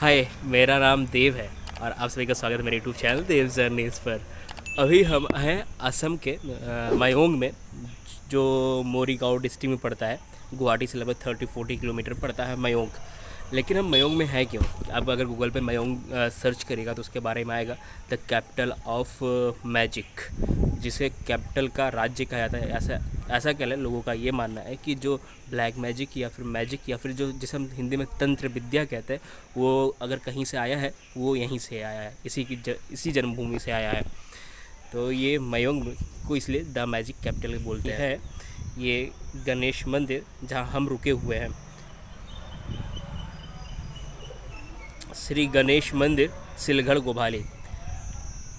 हाय, मेरा नाम देव है और आप सभी का स्वागत है मेरे यूट्यूब चैनल देव जर्नीज पर। अभी हम हैं असम के मयोंग में, जो मोरीगांव डिस्ट्रिक्ट में पड़ता है। गुवाहाटी से लगभग 30-40 किलोमीटर पड़ता है मयोंग। लेकिन हम मयोंग में हैं क्यों? आप अगर गूगल पे मयोंग सर्च करेगा तो उसके बारे में आएगा द कैपिटल ऑफ मैजिक, जिसे कैपिटल का राज्य कहा जाता है। ऐसा कह लें, लोगों का ये मानना है कि जो ब्लैक मैजिक या फिर जो जिसे हम हिंदी में तंत्र विद्या कहते हैं, वो अगर कहीं से आया है वो यहीं से आया है, इसी जन्मभूमि से आया है। तो ये मयोंग को इसलिए द मैजिक कैपिटल बोलते हैं। ये गणेश मंदिर जहाँ हम रुके हुए हैं, श्री गणेश मंदिर सिलगढ़ गोभाली,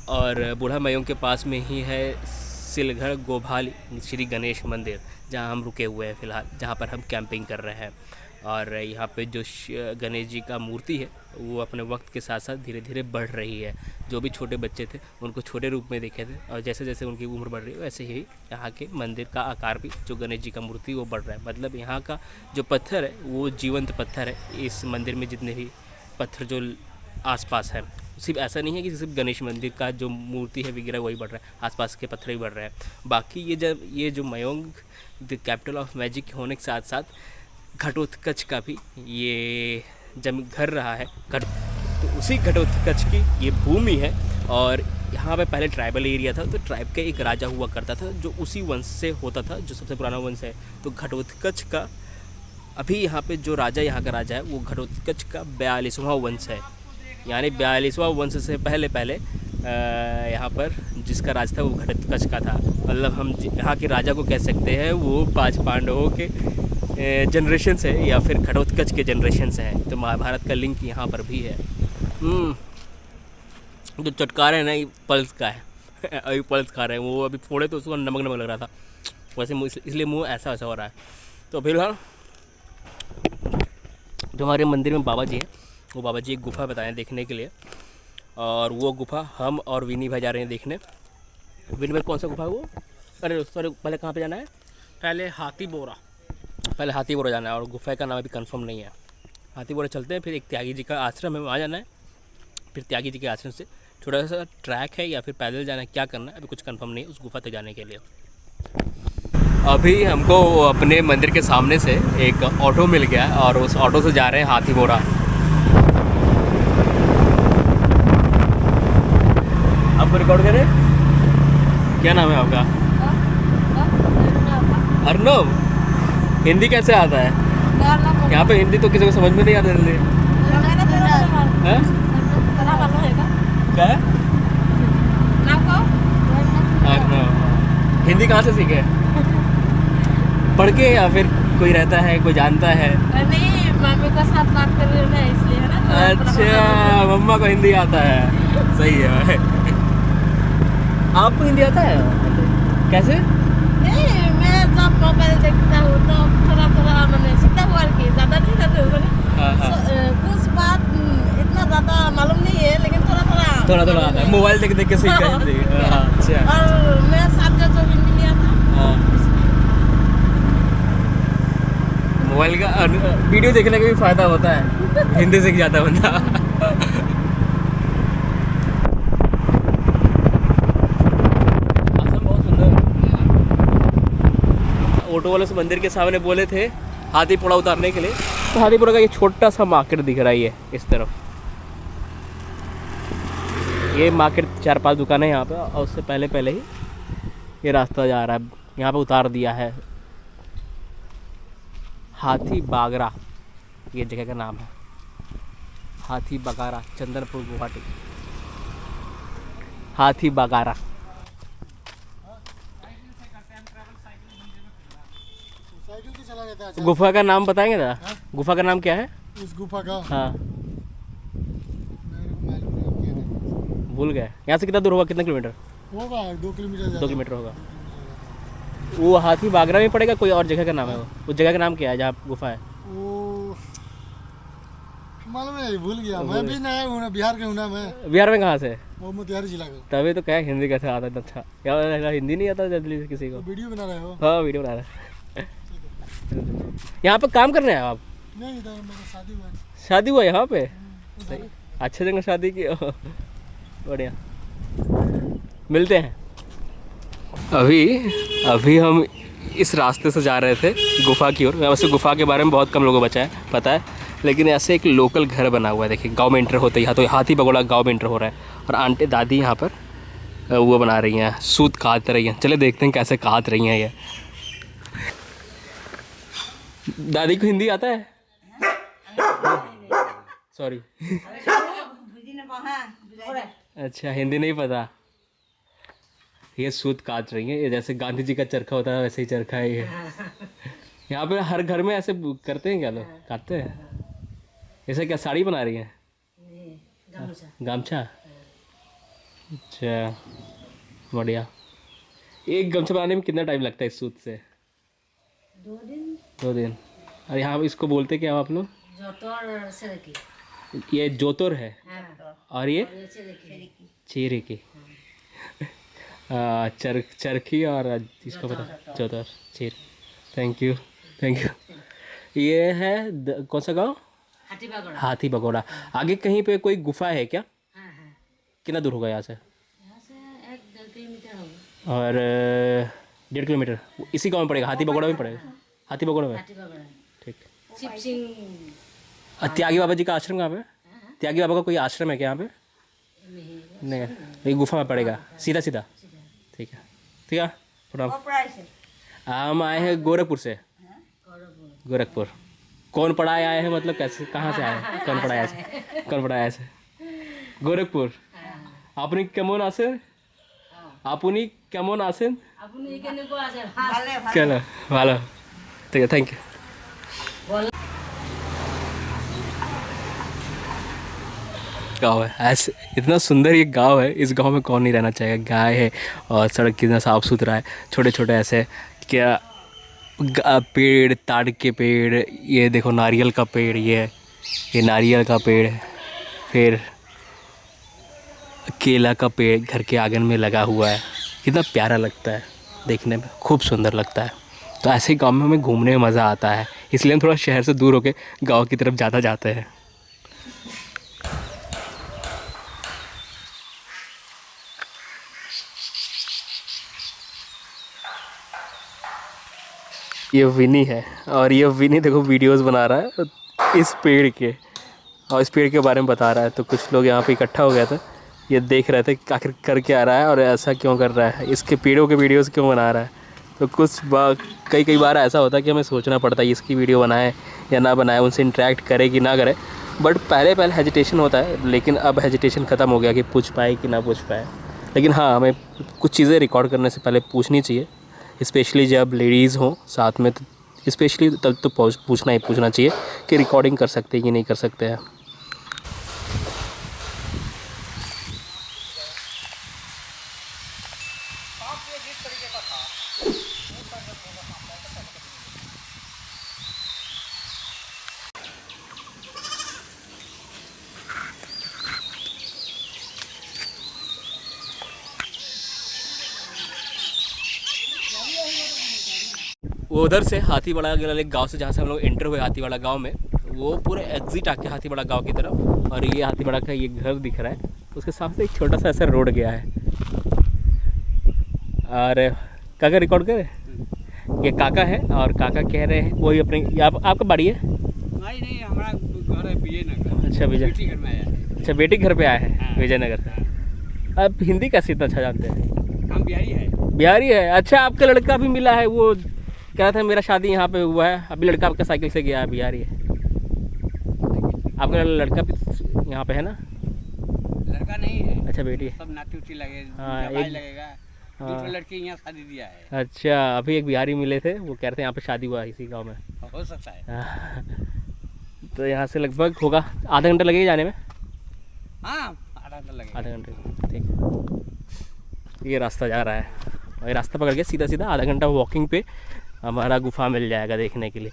और बूढ़ा मयोंग के पास में ही है सिलगढ़ गोभाली श्री गणेश मंदिर, जहां हम रुके हुए हैं फ़िलहाल, जहां पर हम कैंपिंग कर रहे हैं। और यहाँ पे जो गणेश जी का मूर्ति है वो अपने वक्त के साथ साथ धीरे धीरे बढ़ रही है। जो भी छोटे बच्चे थे उनको छोटे रूप में देखे थे, और जैसे जैसे उनकी उम्र बढ़ रही है वैसे ही यहाँ के मंदिर का आकार भी, जो गणेश जी का मूर्ति, वो बढ़ रहा है। मतलब यहाँ का जो पत्थर है वो जीवंत पत्थर है। इस मंदिर में जितने भी पत्थर जो आसपास है, सिर्फ ऐसा नहीं है कि सिर्फ गणेश मंदिर का जो मूर्ति है विग्रह वही बढ़ रहा है, आसपास के पत्थर भी बढ़ रहे हैं। बाकी ये जो Mayong the capital of magic होने के साथ साथ घटोत्कच का भी ये घर रहा है। तो उसी घटोत्कच की ये भूमि है। और यहाँ पे पहले ट्राइबल एरिया था, तो ट्राइब का एक राजा हुआ करता था जो उसी वंश से होता था, जो सबसे पुराना वंश है। तो घटोत्कच का अभी यहाँ पे जो राजा, यहाँ का राजा है, वो घटोत्कच का 42वां वंश है। यानी 42वां वंश से पहले यहाँ पर जिसका राज था वो घटोत्कच का था। मतलब हम यहाँ के राजा को कह सकते हैं वो 5 पांडवों के जनरेशन से, या फिर घटोत्कच के जनरेशन से हैं। तो महाभारत का लिंक यहाँ पर भी है। जो चटकार है ना, ये पल्स का है। अभी पल्स खा रहे हैं, वो अभी फोड़े तो उसको नमक नमक लग रहा था, वैसे इसलिए मुँह ऐसा हो रहा है। तो फिलहाल जो हमारे मंदिर में बाबा जी हैं, वो बाबा जी एक गुफा बताएं देखने के लिए, और वो गुफा हम और विनी भाई जा रहे हैं देखने। विनी भाई, कौन सा गुफा है वो? अरे सॉरी, पहले कहाँ पे जाना है? पहले हाथी बोरा जाना है, और गुफा का नाम अभी कंफर्म नहीं है। हाथी बोरा चलते हैं, फिर एक त्यागी जी का आश्रम है, वहाँ जाना है। फिर त्यागी जी के आश्रम से छोटा सा ट्रैक है, या फिर पैदल जाना है, क्या करना है अभी कुछ कंफर्म नहीं उस गुफा तक जाने के लिए। अभी हमको अपने मंदिर के सामने से एक ऑटो मिल गया है, और उस ऑटो से जा रहे हैं हाथी बोरा। आपको रिकॉर्ड करें? क्या नाम है आपका? अर्नव। हिंदी कैसे आता है? यहाँ पे हिंदी तो किसी को समझ में नहीं आता जल्दी। क्या है? अर्नव। हिंदी कहाँ से सीखे? पढ़ के, या फिर कोई रहता है, कोई जानता है? नहीं, मम्मी के साथ बात कर रही हूँ इसलिए है ना। अच्छा, मम्मा को हिंदी आता है, सही है। आपको हिंदी आता है? कैसे? नहीं, मैं जब मोबाइल देखता हूँ तो थोड़ा थोड़ा मैंने सीखा हुआ कि ज़्यादा नहीं करते हुए कुछ बात इतना ज़्यादा मालूम नहीं है, लेकिन थोड़ा थोड़ा आता है। मोबाइल देख देख के सीखा हिंदी। अच्छा। और मेरा साथ जो हिंदी नहीं आता। मोबाइल का वीडियो देखने का भी फ़ायदा होता है, हिंदी सीख जाता है बंदा। ऑटो वाले से मंदिर के सामने बोले थे हाथीपुरा उतारने के लिए, तो हाथीपुरा का ये छोटा सा मार्केट दिख रहा है इस तरफ। ये मार्केट 4-5 दुकानें हैं यहाँ पे, और उससे पहले ही ये रास्ता जा रहा है। यहाँ पे उतार दिया है हाथी बागरा, ये जगह का नाम है हाथी बागारा, चंदनपुर गुवाहाटी। हाथी बागारा। गुफा का नाम बताएंगे दादा? गुफा का नाम क्या है उस गुफा का? हाँ, भूल गए। यहाँ से कितना दूर होगा, कितना किलोमीटर होगा? 2 किलोमीटर। 2 किलोमीटर होगा। वो हाथी बागरा में पड़ेगा, कोई और जगह का नाम है वो? उस जगह का नाम क्या है जहाँ गुफा है? वो मालूम नहीं, भूल गया। मैं भी नया हूँ, बिहार के हूँ ना मैं। बिहार में कहाँ से? वो मोतिहारी जिला का। तभी तो क्या हिंदी कैसे आता है? अच्छा, यार हिंदी नहीं आता जल्दी से किसी को। वीडियो बना रहे हो? हाँ, वीडियो बना रहे हैं। यहाँ पे काम कर रहे हैं आप? नहीं, इधर मेरा शादी हुआ है। शादी हुआ यहाँ पे? सही, अच्छे जगह शादी की। बढ़िया, मिलते हैं। अभी हम इस रास्ते से जा रहे थे गुफा की ओर। वैसे गुफा के बारे में बहुत कम लोगों को पता है, लेकिन ऐसे एक लोकल घर बना हुआ है। देखिए गांव में एंटर होते ही तो हाथी बगोड़ा गांव में एंटर हो रहा है, और आंटी दादी यहाँ पर वो बना रही हैं, सूत काट रही हैं। चले देखते हैं कैसे काट रही हैं ये। दादी को हिंदी आता है? सॉरी। अच्छा, हिंदी नहीं पता। ये सूत काट रही है, ये जैसे गांधी जी का चरखा होता है वैसे ही चरखा है ये। यहाँ पे हर घर में ऐसे करते हैं क्या लोग? काटते हैं ऐसे? क्या साड़ी बना रही है? गमछा। अच्छा, बढ़िया। एक गमछा बनाने में कितना टाइम लगता है इस सूत से? 2 दिन। और यहाँ इसको बोलते क्या आप लोग? ये जोतर है, और ये चेरे की। चरखी, और इसको पता जोतर चेर। Thank you. ये है कौन सा गांव? हाथी बगोड़ा। आगे कहीं पे कोई गुफा है क्या? कितना दूर होगा यहाँ से? 1-1.5 किलोमीटर होगा। और 1.5 किलोमीटर इसी गाँव में पड़ेगा? हाथी बगोड़ा में पड़ेगा? हाथी बगोड़ा में, ठीक। त्यागी बाबा जी का आश्रम कहाँ पे? त्यागी बाबा का कोई आश्रम है क्या यहाँ पे? नहीं, ये गुफा में पड़ेगा सीधा। ठीक है। प्रणाम। हम आए हैं गोरखपुर से। गोरखपुर। कौन पढ़ाए आए हैं, मतलब कैसे, कहाँ से आए? कौन पढ़ाया ऐसे? गोरखपुर। আপনি কেমন আছেন? কেন? ভালো, ঠিক है, थैंक यू। गाँव है ऐसे, इतना सुंदर ये गांव है। इस गांव में कौन नहीं रहना चाहेगा? गाय है और सड़क कितना साफ़ सुथरा है। छोटे छोटे ऐसे क्या पेड़, ताड़ के पेड़, ये देखो नारियल का पेड़, ये नारियल का पेड़, फिर केला का पेड़ घर के आंगन में लगा हुआ है। कितना प्यारा लगता है देखने में, खूब सुंदर लगता है। तो ऐसे गाँव में हमें घूमने में मज़ा आता है, इसलिए हम थोड़ा शहर से दूर होकर गाँव की तरफ ज़्यादा जाते हैं। ये विनी है, और ये विनी देखो वीडियोस बना रहा है इस पेड़ के, और इस पेड़ के बारे में बता रहा है। तो कुछ लोग यहाँ पे इकट्ठा हो गया था, ये देख रहे थे आखिर कर क्या रहा है और ऐसा क्यों कर रहा है, इसके पेड़ों के वीडियोस क्यों बना रहा है। तो कई बार ऐसा होता है कि हमें सोचना पड़ता है इसकी वीडियो बनाए या ना बनाए, उनसे इंटरेक्ट करे कि ना करे। बट पहले हेजिटेशन होता है, लेकिन अब हेजिटेशन ख़त्म हो गया कि पूछ पाए कि ना पूछ पाए। लेकिन हाँ, हमें कुछ चीज़ें रिकॉर्ड करने से पहले पूछनी चाहिए, स्पेशली जब लेडीज़ हों साथ में, तो स्पेशली तब तो पूछना चाहिए कि रिकॉर्डिंग कर सकते हैं कि नहीं कर सकते हैं। वो उधर से हाथीवाड़ा वाले गांव से, जहाँ से हम लोग एंटर हुए हाथीवाड़ा गांव में, वो पूरे एग्जिट आके हाथीवाड़ा गांव की तरफ, और ये हाथीवाड़ा का ये घर दिख रहा है, उसके साथ से एक छोटा सा ऐसा रोड गया है। और काका रिकॉर्ड करे, ये काका है, और काका कह रहे हैं वही अपने, आपका बाड़ी है? नहीं, हमारा घर है विजयनगर। अच्छा, बेटी घर में आया है। अच्छा, बेटी घर पे आया है विजयनगर से। आप हिंदी कैसे इतना अच्छा जानते हैं? हम बिहारी है। अच्छा, आपका लड़का भी मिला है, वो कह रहा था मेरा शादी यहाँ पे हुआ है, अभी लड़का आपका साइकिल से गया है, बिहारी है। आपका लड़का भी यहाँ पे है ना? लड़का नहीं है। अच्छा, बेटी है। सब नाती उती लगे, हाँ, एक लगेगा। दूसरा लड़की यहाँ शादी दिया है। अच्छा, अभी एक बिहारी मिले थे, वो कह रहे थे यहाँ पे शादी हुआ इसी गाँव में। हो सकता है। तो यहाँ से लगभग होगा आधा घंटा लगेगा जाने में। हाँ, आधा घंटे, ठीक। ये रास्ता जा रहा है, और ये रास्ता पकड़ के सीधा आधा घंटा वॉकिंग पे हमारा गुफा मिल जाएगा देखने के लिए।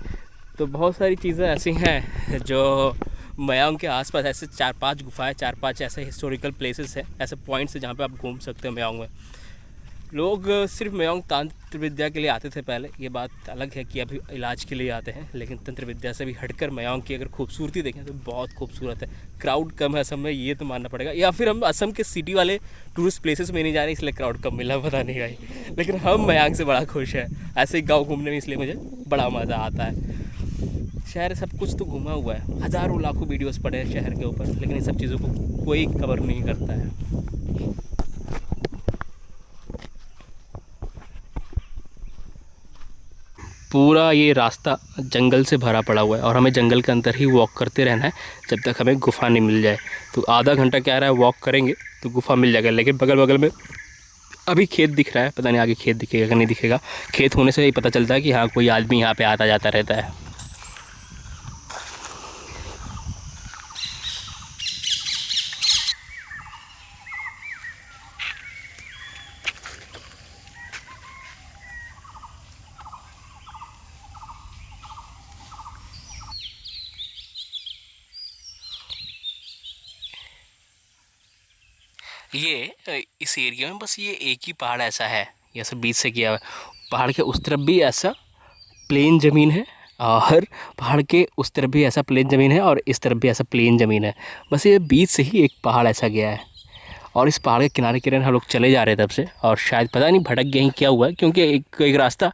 तो बहुत सारी चीज़ें ऐसी हैं जो मयांग के आसपास, ऐसे 4-5 गुफाएं, 4-5 ऐसे हिस्टोरिकल प्लेसेस हैं, ऐसे पॉइंट्स हैं जहाँ पे आप घूम सकते हो मयांग में। लोग सिर्फ मयांग तंत्र विद्या के लिए आते थे पहले, ये बात अलग है कि अभी इलाज के लिए आते हैं, लेकिन तंत्र विद्या से भी हटकर मयांग की अगर खूबसूरती देखें तो बहुत खूबसूरत है। क्राउड कम है असम में, ये तो मानना पड़ेगा, या फिर हम असम के सिटी वाले टूरिस्ट प्लेसेस में नहीं जा रहे इसलिए क्राउड कम मिला, पता नहीं भाई, लेकिन हम मयांग से बड़ा खुश है ऐसे ही गाँव घूमने में, इसलिए मुझे बड़ा मज़ा आता है। शहर सब कुछ तो घुमा हुआ है, हज़ारों लाखों वीडियोस पड़े हैं शहर के ऊपर, लेकिन इन सब चीज़ों को कोई कवर नहीं करता है। पूरा ये रास्ता जंगल से भरा पड़ा हुआ है और हमें जंगल के अंदर ही वॉक करते रहना है जब तक हमें गुफा नहीं मिल जाए। तो आधा घंटा कह रहा है वॉक करेंगे तो गुफा मिल जाएगा, लेकिन बगल बगल में अभी खेत दिख रहा है, पता नहीं आगे खेत दिखेगा कि नहीं दिखेगा। खेत होने से ही पता चलता है कि हाँ कोई आदमी यहाँ पे आता जाता रहता है। ये इस एरिया में बस ये एक ही पहाड़ ऐसा है, ये सब बीच से किया हुआ है। पहाड़ के उस तरफ भी ऐसा प्लेन ज़मीन है और पहाड़ के उस तरफ भी ऐसा प्लेन ज़मीन है और इस तरफ भी ऐसा प्लेन ज़मीन है, बस ये बीच से ही एक पहाड़ ऐसा गया है। और इस पहाड़ के किनारे किनारे हम लोग चले जा रहे थे तब से, और शायद पता नहीं भटक गए क्या हुआ है, क्योंकि एक रास्ता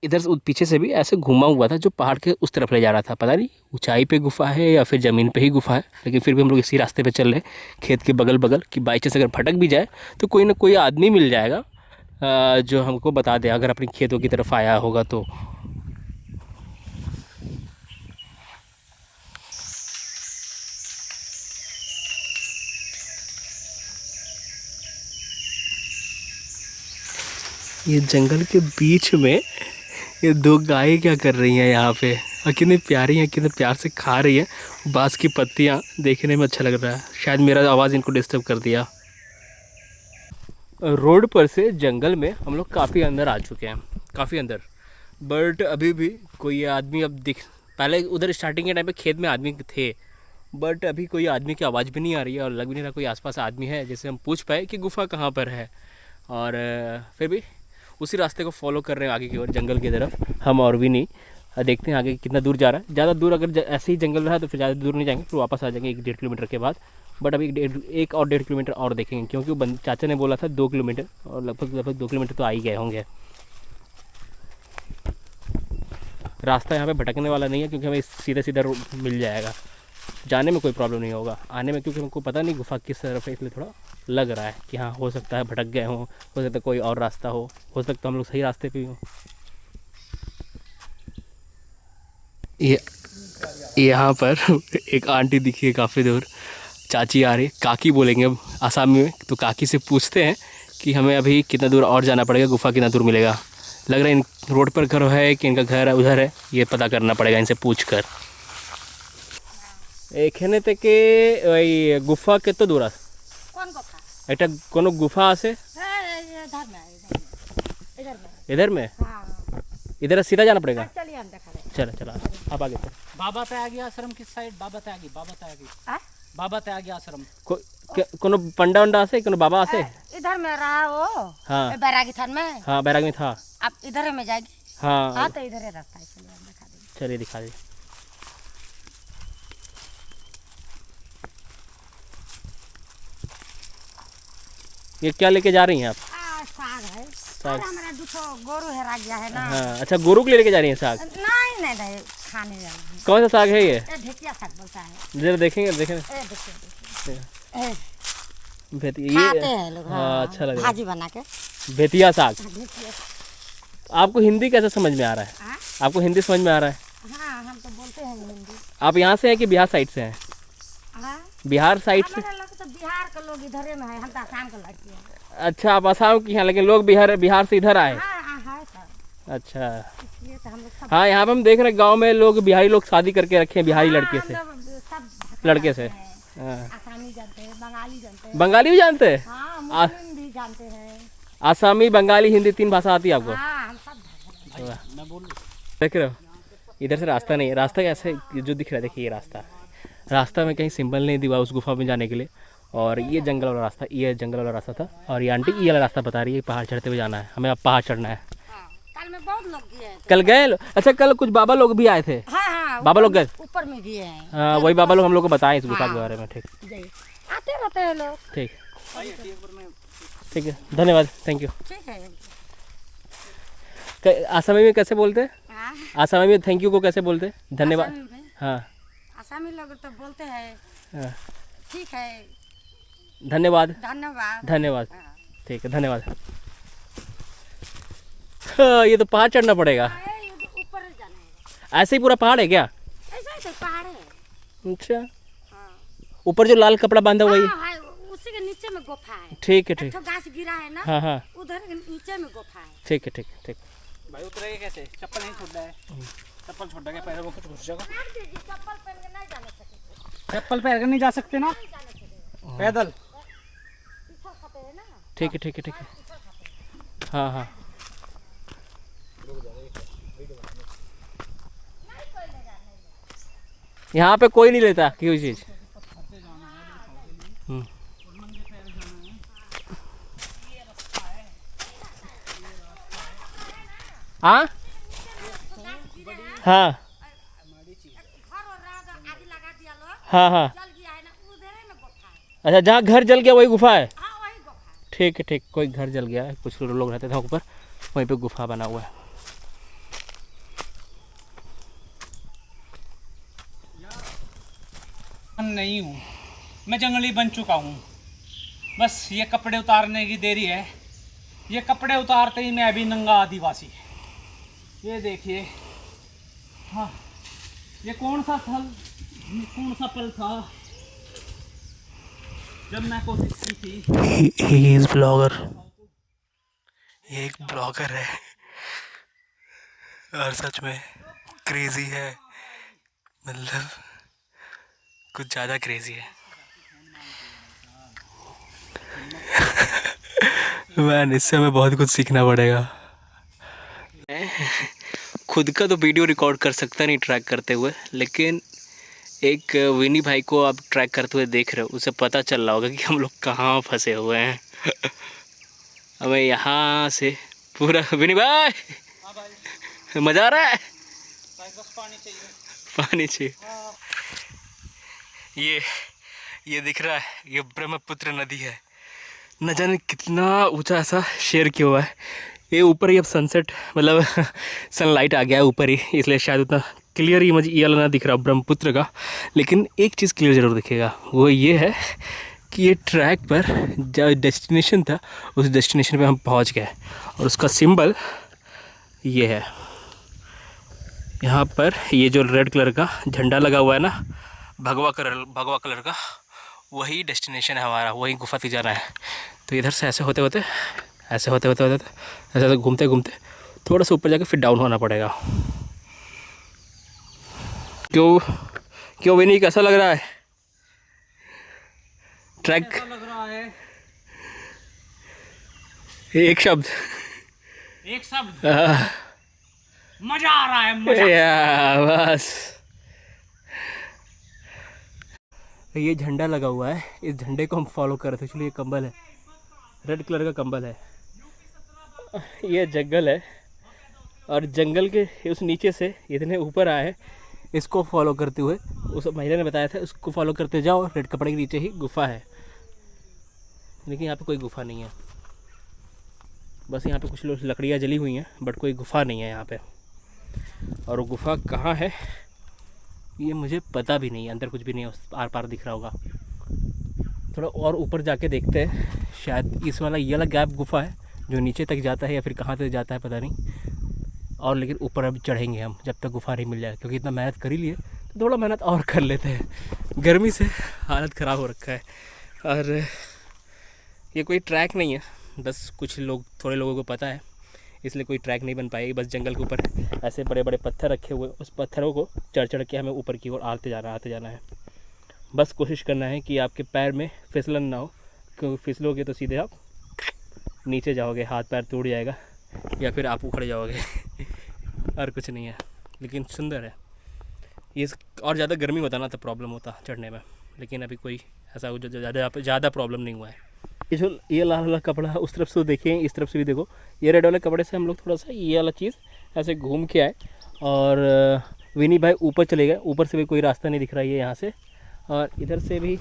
इधर से पीछे से भी ऐसे घुमा हुआ था जो पहाड़ के उस तरफ ले जा रहा था। पता नहीं ऊंचाई पे गुफा है या फिर ज़मीन पे ही गुफा है, लेकिन फिर भी हम लोग इसी रास्ते पे चल रहे हैं खेत के बगल बगल, कि बाई चांस अगर भटक भी जाए तो कोई ना कोई आदमी मिल जाएगा जो हमको बता दे अगर अपनी खेतों की तरफ आया होगा तो। ये जंगल के बीच में ये दो गायें क्या कर रही हैं यहाँ पे, और कितनी प्यारी हैं, कितने प्यार से खा रही हैं बाँस की पत्तियाँ, देखने में अच्छा लग रहा है। शायद मेरा आवाज़ इनको डिस्टर्ब कर दिया। रोड पर से जंगल में हम लोग काफ़ी अंदर आ चुके हैं, काफ़ी अंदर, बट अभी भी कोई आदमी अब पहले उधर स्टार्टिंग के टाइम पे खेत में आदमी थे, बट अभी कोई आदमी की आवाज़ भी नहीं आ रही है और लग भी नहीं रहा कोई आसपास आदमी है जिससे हम पूछ पाए कि गुफा कहाँ पर है। और फिर भी उसी रास्ते को फॉलो कर रहे हैं आगे की ओर जंगल की तरफ हम, और भी नहीं। देखते हैं आगे कितना दूर जा रहा है। ज़्यादा दूर अगर ऐसे ही जंगल रहा तो फिर ज़्यादा दूर नहीं जाएंगे, फिर वापस आ जाएंगे 1-1.5 किलोमीटर के बाद। बट अभी 1 और 1.5 किलोमीटर और देखेंगे, क्योंकि चाचा ने बोला था 2 किलोमीटर, और लगभग 2 किलोमीटर तो आ ही गए होंगे। रास्ता यहाँ पे भटकने वाला नहीं है, क्योंकि हमें सीधा सीधा मिल जाएगा, जाने में कोई प्रॉब्लम नहीं होगा। आने में क्योंकि हमको पता नहीं गुफा किस तरफ है, इसलिए थोड़ा लग रहा है कि हाँ हो सकता है भटक गए हों, हो सकता है कोई और रास्ता हो सकता है हम लोग सही रास्ते पे हो। ये यहाँ पर एक आंटी दिखी है काफ़ी दूर, चाची आ रही, काकी बोलेंगे अब आसामी में, तो काकी से पूछते हैं कि हमें अभी कितना दूर और जाना पड़ेगा, गुफा कितना दूर मिलेगा। लग रहा है इन रोड पर घर है कि इनका घर उधर है, ये पता करना पड़ेगा इनसे पूछ कर। एखने থেকে ওই गुफा কত দূর আছে? কোন কথা? এটা কোনো गुफा আছে? इधर में? हाँ। इधर सीधा जाना पड़ेगा? चलिए हम दिखा रहे। चलो चलो अब आगे चल। बाबा त्यागी आश्रम किस साइड? बाबा त्यागी आश्रम। कोनो पंडा वंडा আছে, कोनो बाबा আছে? इधर में रहा वो। हाँ बैरागी थान में। हाँ बैराग में था। आप इधर में जाएगी? हाँ तो इधर ही रास्ता है, चलिए हम दिखा देंगे। चलिए दिखा दे। ये क्या लेके जा रही हैं आप? साग है। साग। हमारा दूसरा गोरू हेरा गया है ना। हाँ अच्छा, गोरू के लिए लेके जा रही हैं साग? नहीं नहीं खाने जा रहे हैं। कौन सा साग है ये? ढेकिया साग बोलता है। जरा देखेंगे देखें। देखिए भेतिया खाते हैं लोग। हाँ अच्छा लग रहा भाजी बना के। है। भेतिया साग। आपको हिंदी कैसे समझ में आ रहा है? आपको हिंदी समझ में आ रहा है? हाँ हम तो बोलते हैं हिंदी। आप यहाँ से हैं कि बिहार साइड से हैं? हाँ बिहार साइड से? हमारे लोग तो बिहार के लोग इधर में है, हम तो आसाम के लड़की हैं। अच्छा आप आसाम की हैं, लेकिन लोग बिहार से इधर आए? हाँ है सर। अच्छा इसलिए तो हम लोग सब। हाँ, यहाँ पे हम देख रहे हैं गांव में लोग बिहारी लोग शादी करके रखे हैं बिहारी लड़के से, सब लड़के से। हाँ। आसामी जानते हैं, बंगाली जानते हैं। बंगाली भी जानते हैं? हाँ मुस्लिम भी जानते हैं। आसामी, बंगाली, हिंदी 3 भाषा आती है आपको? हाँ हम सब मैं बोल देख रहे हो इधर से रास्ता नहीं है, रास्ता कैसे जो दिख रहा है देखिए, ये रास्ता में कहीं सिंबल नहीं दिया उस गुफा में जाने के लिए, और ये जंगल वाला रास्ता, ये जंगल वाला रास्ता था। और ये आंटी ये वाला रास्ता बता रही है, पहाड़ चढ़ते हुए जाना है हमें, अब पहाड़ चढ़ना है। कल में बहुत लोग गए थे। कल गए? अच्छा, कल कुछ बाबा लोग भी आए थे। हाँ, बाबा लोग गए, ऊपर में भी है। हाँ वही बाबा लोग हम लोग को बताएं इस गुफा के बारे में। ठीक, आते रहते हैं लोग। ठीक, ठीक है, धन्यवाद, थैंक यू। ठीक है। आसामी में कैसे बोलते हैं? आसामी में थैंक यू को कैसे बोलते हैं? धन्यवाद। हाँ, आसामी लोग तो बोलते हैं हाँ, ठीक है, धन्यवाद, धन्यवाद, धन्यवाद। ठीक है, धन्यवाद। हाँ, ये तो पहाड़ चढ़ना पड़ेगा। ऊपर जाना है। ऐसे ही पूरा पहाड़ है क्या? ऐसा ही तो पहाड़ है। अच्छा, ऊपर जो लाल कपड़ा बांधा वही? हाँ, उसी के नीचे में गुफा है। ठीक है, ठीक, तो घास गिरा है ना, हाँ हाँ, उधर नीचे में गुफा है। ठीक है, ठीक, ठीक। भाई उतरेगा कैसे? चप्पल नहीं छोड़ है, चप्पल छोड़ के पैरों में कुछ घुस जाएगा। चप्पल पहन के नहीं जाने सकते। चप्पल पहन के नहीं जा सकते ना, पैदल। ठीक है, ठीक है, ठीक है, हाँ हाँ। यहाँ पे कोई नहीं लेता कोई चीज़। हाँ हाँ हाँ हाँ, अच्छा जहाँ घर जल गया वही गुफा है? ठीक है, ठीक, कोई घर जल गया है, कुछ लोग रहते थे ऊपर, वहीं पे गुफा बना हुआ है। नहीं हूँ मैं, जंगली बन चुका हूँ। बस ये कपड़े उतारने की देरी है। ये कपड़े उतारते ही मैं अभी नंगा आदिवासी। ये देखिए, हाँ, ये कौन सा पल था जब मैं कोशिश की थी। He is ब्लॉगर, ये एक ब्लॉगर है और सच में क्रेजी है, मतलब कुछ ज़्यादा क्रेजी है। मैन, इससे हमें बहुत कुछ सीखना पड़ेगा। खुद का तो वीडियो रिकॉर्ड कर सकता नहीं ट्रैक करते हुए, लेकिन एक विनी भाई को आप ट्रैक करते हुए देख रहे हो, उसे पता चल रहा होगा कि हम लोग कहाँ फंसे हुए हैं। हमें यहाँ से पूरा, विनी भाई मज़ा आ रहा है? पानी चाहिए। ये दिख रहा है, ये ब्रह्मपुत्र नदी है। न जाने कितना ऊंचा ऐसा शेयर किया हुआ है। ये ऊपर ही अब सनसेट, मतलब सनलाइट आ गया है ऊपर ही, इसलिए शायद उतना क्लियर ही मुझे ये वाला ना दिख रहा ब्रह्मपुत्र का। लेकिन एक चीज़ क्लियर ज़रूर दिखेगा, वो ये है कि ये ट्रैक पर जो डेस्टिनेशन था उस डेस्टिनेशन पे हम पहुंच गए, और उसका सिंबल ये है। यहाँ पर ये जो रेड कलर का झंडा लगा हुआ है ना, भगवा कलर का, वही डेस्टिनेशन है हमारा, वही गुफा तक जाना है। तो इधर से ऐसे होते होते ऐसे घूमते घूमते थोड़ा सा ऊपर जाके फिर डाउन होना पड़ेगा। क्यों विनी, कैसा लग रहा है ट्रैक? लग रहा है एक शब्द मजा आ रहा है, मजा। बस ये झंडा लगा हुआ है, इस झंडे को हम फॉलो कर रहे थे। एक्चुअली ये कंबल है, रेड कलर का कंबल है। ये जंगल है और जंगल के उस नीचे से इतने ऊपर आए, इसको फॉलो करते हुए, उस महिला ने बताया था उसको फॉलो करते जाओ, रेड कपड़े के नीचे ही गुफा है। लेकिन यहाँ पे कोई गुफा नहीं है, बस यहाँ पे कुछ लोग लकड़ियाँ जली हुई हैं, बट कोई गुफा नहीं है यहाँ पे। और वो गुफा कहाँ है ये मुझे पता भी नहीं है, अंदर कुछ भी नहीं है, उस आर पार दिख रहा होगा। थोड़ा और ऊपर जाके देखते हैं, शायद इस वाला ये वाला गैप गुफा है जो नीचे तक जाता है, या फिर कहाँ तक जाता है पता नहीं। और लेकिन ऊपर अभी चढ़ेंगे हम जब तक गुफा नहीं मिल जाए, क्योंकि इतना मेहनत कर ही लिए तो थोड़ा मेहनत और कर लेते हैं। गर्मी से हालत ख़राब हो रखा है। और ये कोई ट्रैक नहीं है, बस कुछ लोग, थोड़े लोगों को पता है, इसलिए कोई ट्रैक नहीं बन पाएगी। बस जंगल के ऊपर ऐसे बड़े बड़े पत्थर रखे हुए, उस पत्थरों को चढ़ के हमें ऊपर की ओर आते जाना है। बस कोशिश करना है कि आपके पैर में फिसलन ना हो, क्योंकि फिसलोगे तो सीधे आप नीचे जाओगे, हाथ पैर टूट जाएगा या फिर आप उखड़ जाओगे। और कुछ नहीं है, लेकिन सुंदर है ये। और ज़्यादा गर्मी होता ना तो प्रॉब्लम होता चढ़ने में, लेकिन अभी कोई ऐसा ज़्यादा प्रॉब्लम नहीं हुआ है। ये लाल वाला कपड़ा उस तरफ से देखिए, इस तरफ से भी देखो, ये रेड वाले कपड़े से हम लोग थोड़ा सा ये वाला चीज़ ऐसे घूम के आए और विनी भाई ऊपर चले गए। ऊपर से भी कोई रास्ता नहीं दिख रहा है यहाँ से, और इधर से भी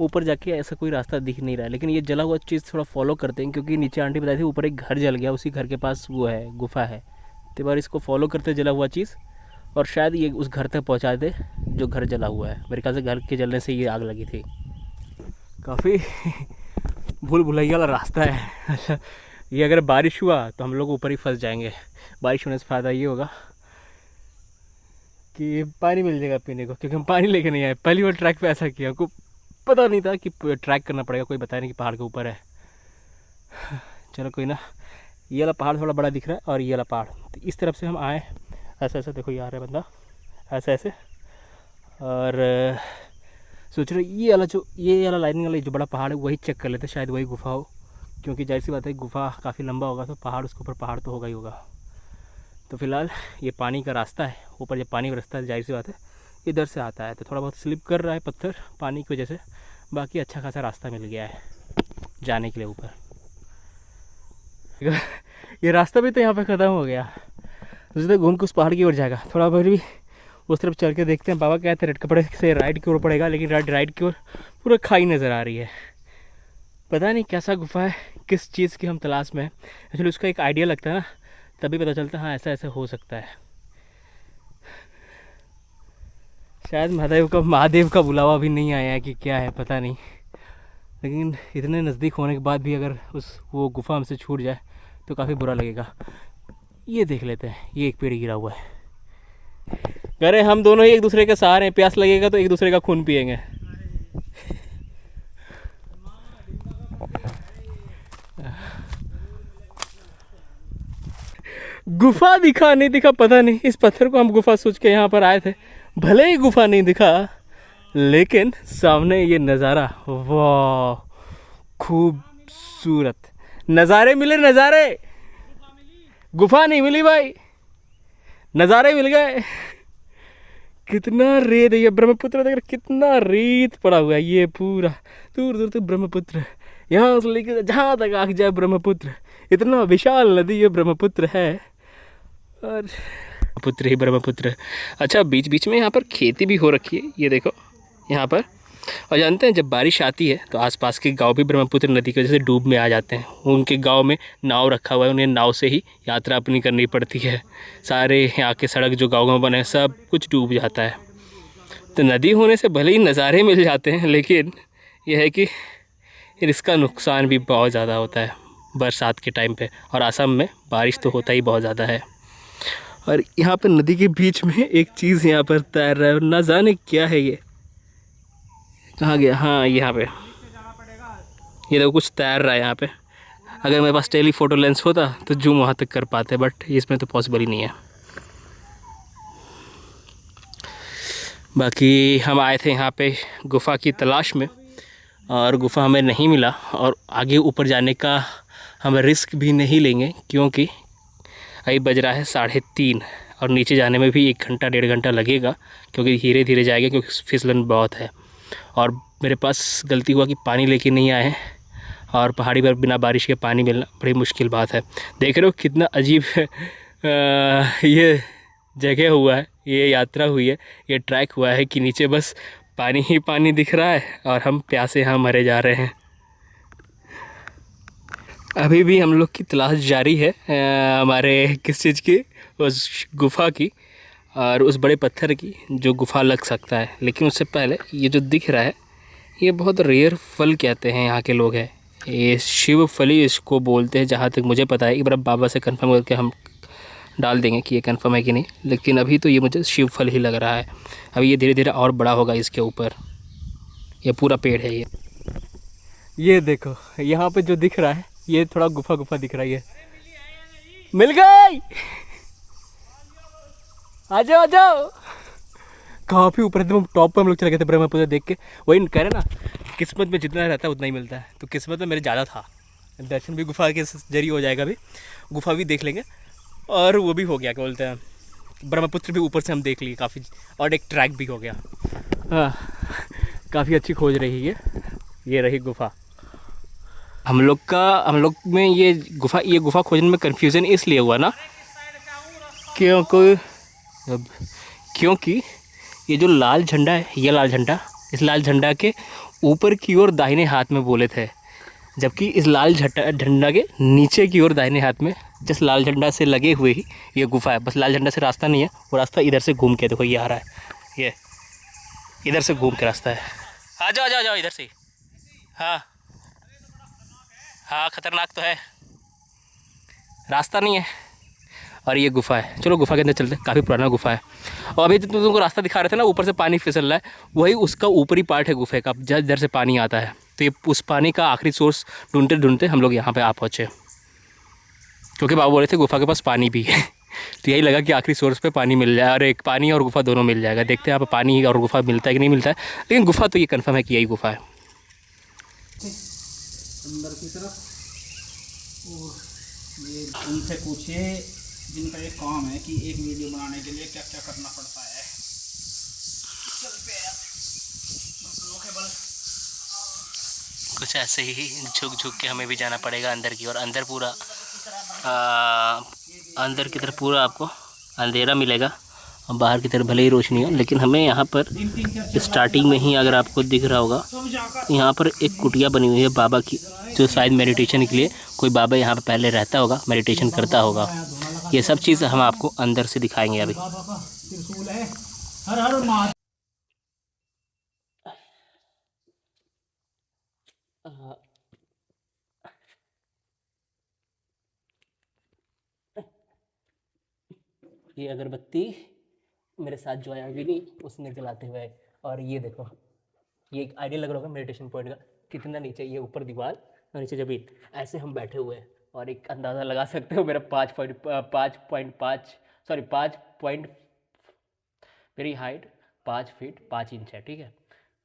ऊपर जाके ऐसा कोई रास्ता दिख नहीं रहा है। लेकिन ये जला हुआ चीज़ थोड़ा फॉलो करते हैं, क्योंकि नीचे आंटी बताई थी ऊपर एक घर जल गया, उसी घर के पास वो है गुफा है। तो बार इसको फॉलो करते जला हुआ चीज़, और शायद ये उस घर तक पहुँचा दे जो घर जला हुआ है। मेरे ख्याल से घर के जलने से ये आग लगी थी। काफ़ी भूल भुलैया वाला रास्ता है। ये अगर बारिश हुआ तो हम लोग ऊपर ही फंस जाएंगे। बारिश होने से फ़ायदा ये होगा कि पानी मिल जाएगा पीने को, क्योंकि हम पानी लेके नहीं आए। पहली बार ट्रैक पे ऐसा किया, हमको पता नहीं था कि ट्रैक करना पड़ेगा, कोई बताया नहीं कि पहाड़ के ऊपर है। चलो कोई ना, ये वाला पहाड़ थोड़ा बड़ा दिख रहा है और ये वाला पहाड़, तो इस तरफ से हम आए। ऐसा ऐसा देखो, ये आ रहा है बंदा ऐसे ऐसे, और सोच रहे ये वाला लाइनिंग वाला जो बड़ा पहाड़ है वही चेक कर लेते, शायद वही गुफा हो, क्योंकि जाहिर सी बात है गुफा काफ़ी लंबा होगा तो पहाड़ उसके ऊपर पहाड़ तो होगा ही होगा। तो फिलहाल ये पानी का रास्ता है, ऊपर जब पानी बरसता है जाहिर सी बात है इधर से आता है, तो थोड़ा बहुत स्लिप कर रहा है पत्थर पानी की वजह से, बाकी अच्छा खासा रास्ता मिल गया है जाने के लिए ऊपर। ये रास्ता भी तो यहाँ पे ख़त्म हो गया, तो घूम के उस पहाड़ की ओर जाएगा। थोड़ा बहुत भी उस तरफ चल के देखते हैं। बाबा कहते हैं रेड कपड़े से राइट की ओर पड़ेगा, लेकिन राइट की ओर पूरा खाई नज़र आ रही है। पता नहीं कैसा गुफा है, किस चीज़ की हम तलाश में है। एक्चुअली उसका एक आइडिया लगता है ना, तभी पता चलता है हाँ ऐसा ऐसा हो सकता है। शायद महादेव का बुलावा भी नहीं आया है कि क्या है पता नहीं, लेकिन इतने नज़दीक होने के बाद भी अगर वो गुफा हमसे छूट जाए तो काफ़ी बुरा लगेगा। ये देख लेते हैं, ये एक पेड़ गिरा हुआ है। अरे हम दोनों ही एक दूसरे के सहारे हैं, प्यास लगेगा तो एक दूसरे का खून पिएंगे। गुफा दिखा नहीं दिखा पता नहीं, इस पत्थर को हम गुफा सोच के यहाँ पर आए थे। भले ही गुफा नहीं दिखा, लेकिन सामने ये नज़ारा, वाह खूबसूरत नज़ारे मिले। नज़ारे, गुफा नहीं मिली भाई, नज़ारे मिल गए। कितना रेत है, ये ब्रह्मपुत्र देख, कितना रेत पड़ा हुआ है। ये पूरा दूर दूर तक ब्रह्मपुत्र, यहाँ से लेकर जहाँ तक आग जाए ब्रह्मपुत्र। इतना विशाल नदी ये ब्रह्मपुत्र है, और पुत्र ही ब्रह्मपुत्र। अच्छा, बीच बीच में यहाँ पर खेती भी हो रखी है, ये देखो यहाँ पर। और जानते हैं जब बारिश आती है तो आसपास के गांव भी ब्रह्मपुत्र नदी की वजह से डूब में आ जाते हैं। उनके गांव में नाव रखा हुआ है, उन्हें नाव से ही यात्रा अपनी करनी पड़ती है। सारे यहाँ के सड़क जो गाँव में बने हैं सब कुछ डूब जाता है। तो नदी होने से भले ही नज़ारे मिल जाते हैं, लेकिन यह है कि इसका नुकसान भी बहुत ज़्यादा होता है बरसात के टाइम पे। और असम में बारिश तो होता ही बहुत ज़्यादा है। और यहाँ पर नदी के बीच में एक चीज़ यहाँ पर तैर रहा है, ना जाने क्या है ये, कहाँ गया। हाँ यहाँ पे ये देखो कुछ तैर रहा है यहाँ पे। अगर मेरे पास टेलीफोटो लेंस होता तो जूम वहाँ तक कर पाते, बट इसमें तो पॉसिबल ही नहीं है। बाकी हम आए थे यहाँ पे गुफा की तलाश में, और गुफा हमें नहीं मिला। और आगे ऊपर जाने का हम रिस्क भी नहीं लेंगे, क्योंकि अभी बज रहा है 3:30 और नीचे जाने में भी 1 घंटा 1.5 घंटा लगेगा, क्योंकि धीरे धीरे जाएगा, क्योंकि फिसलन बहुत है। और मेरे पास गलती हुआ कि पानी लेके नहीं आए हैं, और पहाड़ी पर बिना बारिश के पानी मिलना बड़ी मुश्किल बात है। देख रहे हो कितना अजीब ये जगह हुआ है, ये यात्रा हुई है, ये ट्रैक हुआ है कि नीचे बस पानी ही पानी दिख रहा है और हम प्यासे यहाँ मरे जा रहे हैं। अभी भी हम लोग की तलाश जारी है हमारे किस चीज़ की, उस गुफा की और उस बड़े पत्थर की जो गुफा लग सकता है। लेकिन उससे पहले ये जो दिख रहा है ये बहुत रेयर फल कहते हैं यहाँ के लोग हैं, ये शिव फली इसको बोलते हैं जहाँ तक मुझे पता है। एक बार बाबा से कंफर्म करके हम डाल देंगे कि ये कंफर्म है कि नहीं, लेकिन अभी तो ये मुझे शिव फल ही लग रहा है। अभी ये धीरे धीरे और बड़ा होगा इसके ऊपर, ये पूरा पेड़ है ये देखो यहाँ पे जो दिख रहा है ये थोड़ा गुफा गुफा दिख रहा है। मिल गई, आ जाओ आ जाओ। काफ़ी ऊपर एकदम टॉप पे हम लोग चले गए थे ब्रह्मपुत्र देख के। वही कह रहे ना, किस्मत में जितना रहता है उतना ही मिलता है, तो किस्मत में मेरे ज़्यादा था। दर्शन भी गुफा के जरिए हो जाएगा, अभी गुफा भी देख लेंगे और वो भी हो गया क्या बोलते हैं, ब्रह्मपुत्र भी ऊपर से हम देख लिए काफ़ी, और एक ट्रैक भी हो गया। हाँ काफ़ी अच्छी खोज रही है। ये रही गुफ़ा। हम लोग में ये गुफ़ा खोजने में कन्फ्यूज़न इसलिए हुआ ना क्योंकि ये जो लाल झंडा है, ये लाल झंडा, इस लाल झंडा के ऊपर की ओर दाहिने हाथ में बोले थे, जबकि इस लाल झंडा के नीचे की ओर दाहिने हाथ में जिस लाल झंडा से लगे हुए ही ये गुफ़ा है। बस लाल झंडा से रास्ता नहीं है, वो रास्ता इधर से घूम के, देखो ये आ रहा है, ये इधर से घूम के रास्ता है। आ जाओ इधर से। हाँ खतरनाक तो है, रास्ता नहीं है। और ये गुफ़ा है। चलो गुफ़ा के अंदर चलते हैं, काफ़ी पुराना गुफ़ा है। और अभी तो तुमको रास्ता दिखा रहे थे ना, ऊपर से पानी फिसल रहा है, वही उसका ऊपरी पार्ट है गुफ़े का, इधर से पानी आता है। तो ये उस पानी का आखिरी सोर्स ढूंढते ढूंढते हम लोग यहाँ पे आ पहुँचे, क्योंकि बाबू बोले थे गुफ़ा के पास पानी भी है। तो यही लगा कि आखिरी सोर्स पे पानी मिल जाए, और एक पानी और गुफ़ा दोनों मिल जाएगा। देखते हैं यहाँ पे पानी और गुफ़ा मिलता है कि नहीं मिलता है, लेकिन गुफ़ा तो ये कन्फर्म है कि यही गुफ़ा है। अंदर की तरफ, और ये उनसे पूछिए जिनका ये काम है कि एक वीडियो बनाने के लिए क्या क्या करना पड़ता है। चलते हैं कुछ ऐसे ही झुक के हमें भी जाना पड़ेगा अंदर की ओर। अंदर पूरा अंदर की तरफ पूरा आपको अंधेरा मिलेगा, और बाहर की तरफ भले ही रोशनी हो, लेकिन हमें यहाँ पर स्टार्टिंग में ही, अगर आपको दिख रहा होगा, यहाँ पर एक कुटिया बनी हुई है बाबा की, जो शायद मेडिटेशन के लिए कोई बाबा यहाँ पर पहले रहता होगा, मेडिटेशन करता होगा। ये सब चीज़ हम आपको अंदर से दिखाएंगे अभी। ये अगरबत्ती मेरे साथ जो आया अभी नहीं, उसने जलाते हुए, और ये देखो, ये एक आइडिया लग रहा होगा मेडिटेशन पॉइंट का, कितना नीचे, ये ऊपर दीवार और नीचे ज़मीन, ऐसे हम बैठे हुए हैं। और एक अंदाज़ा लगा सकते हो, मेरा 5 मेरी हाइट 5 फीट 5 इंच है, ठीक है।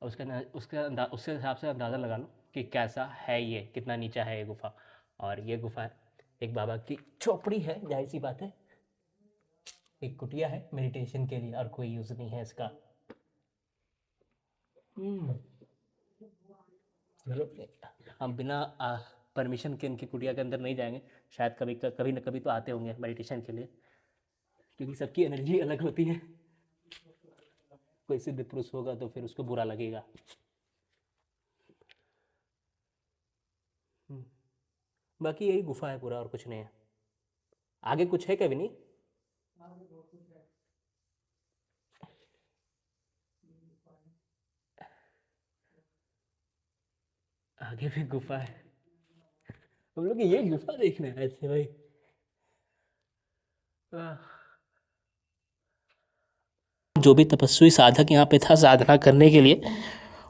और उसके हिसाब से अंदाज़ा लगा लो कि कैसा है ये, कितना नीचा है ये गुफ़ा। और ये गुफ़ा है, एक बाबा की चौपड़ी है, जाहिर सी बात है, एक कुटिया है मेडिटेशन के लिए, और कोई यूज़ नहीं है इसका। हम बिना परमिशन के इनकी कुटिया के अंदर नहीं जाएंगे, शायद कभी न कभी तो आते होंगे मेडिटेशन के लिए, क्योंकि सबकी एनर्जी अलग होती है। कोई सिद्ध पुरुष होगा तो फिर उसको बुरा लगेगा। बाकी यही गुफा है पूरा, और कुछ नहीं है। आगे कुछ है क्या भी नहीं? आगे भी गुफा है, हम लोग ये गुफा देखने आए थे भाई। जो भी तपस्वी साधक यहाँ पे था साधना करने के लिए,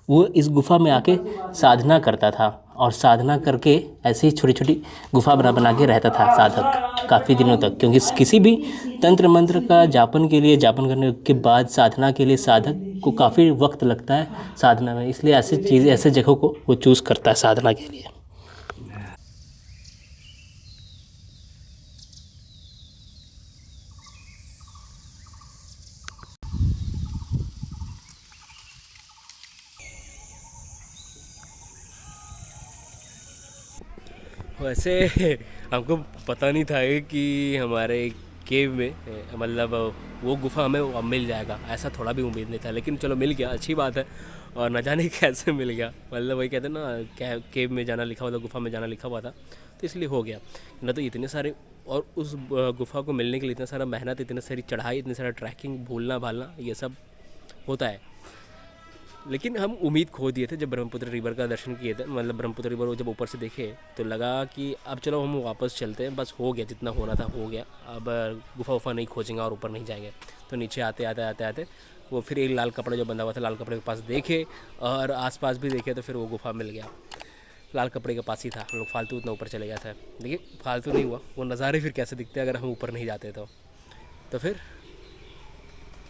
वो इस गुफा में आके साधना करता था, और साधना करके ऐसे ही छोटी छोटी गुफा बना के रहता था साधक काफ़ी दिनों तक। क्योंकि किसी भी तंत्र मंत्र का जापन करने के बाद साधना के लिए साधक को काफ़ी वक्त लगता है साधना में, इसलिए ऐसे जगहों को वो चूज़ करता है साधना के लिए। वैसे हमको पता नहीं था कि हमारे केव में मतलब वो गुफा हमें मिल जाएगा, ऐसा थोड़ा भी उम्मीद नहीं था, लेकिन चलो मिल गया, अच्छी बात है। और न जाने कैसे मिल गया, मतलब वही कहते हैं ना, केव में जाना लिखा हुआ था, गुफा में जाना लिखा हुआ था, तो इसलिए हो गया। न तो इतने सारे, और उस गुफा को मिलने के लिए इतना सारा मेहनत, इतनी सारी चढ़ाई, इतनी सारा ट्रैकिंग, भूलना भालना, ये सब होता है। लेकिन हम उम्मीद खो दिए थे जब ब्रह्मपुत्र रिवर का दर्शन किए थे, मतलब ब्रह्मपुत्र रिवर को जब ऊपर से देखे तो लगा कि अब चलो हम वापस चलते हैं, बस हो गया, जितना होना था हो गया, अब गुफा नहीं खोजेंगे और ऊपर नहीं जाएंगे। तो नीचे आते वो फिर एक लाल कपड़ा जो बंधा हुआ था, लाल कपड़े के पास देखे और आसपास भी देखे, तो फिर वो गुफा मिल गया, लाल कपड़े के पास ही था। हम लोग फालतू उतना ऊपर चले गए थे, लेकिन फालतू नहीं हुआ, वो नज़ारे फिर कैसे दिखते अगर हम ऊपर नहीं जाते तो फिर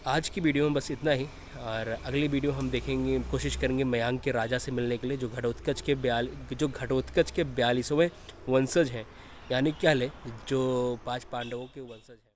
आज की वीडियो में बस इतना ही। और अगली वीडियो हम देखेंगे, कोशिश करेंगे मयांक के राजा से मिलने के लिए, जो घटोत्कच के 42वें वंशज हैं, यानी क्या ले, जो 5 पांडवों के वंशज हैं।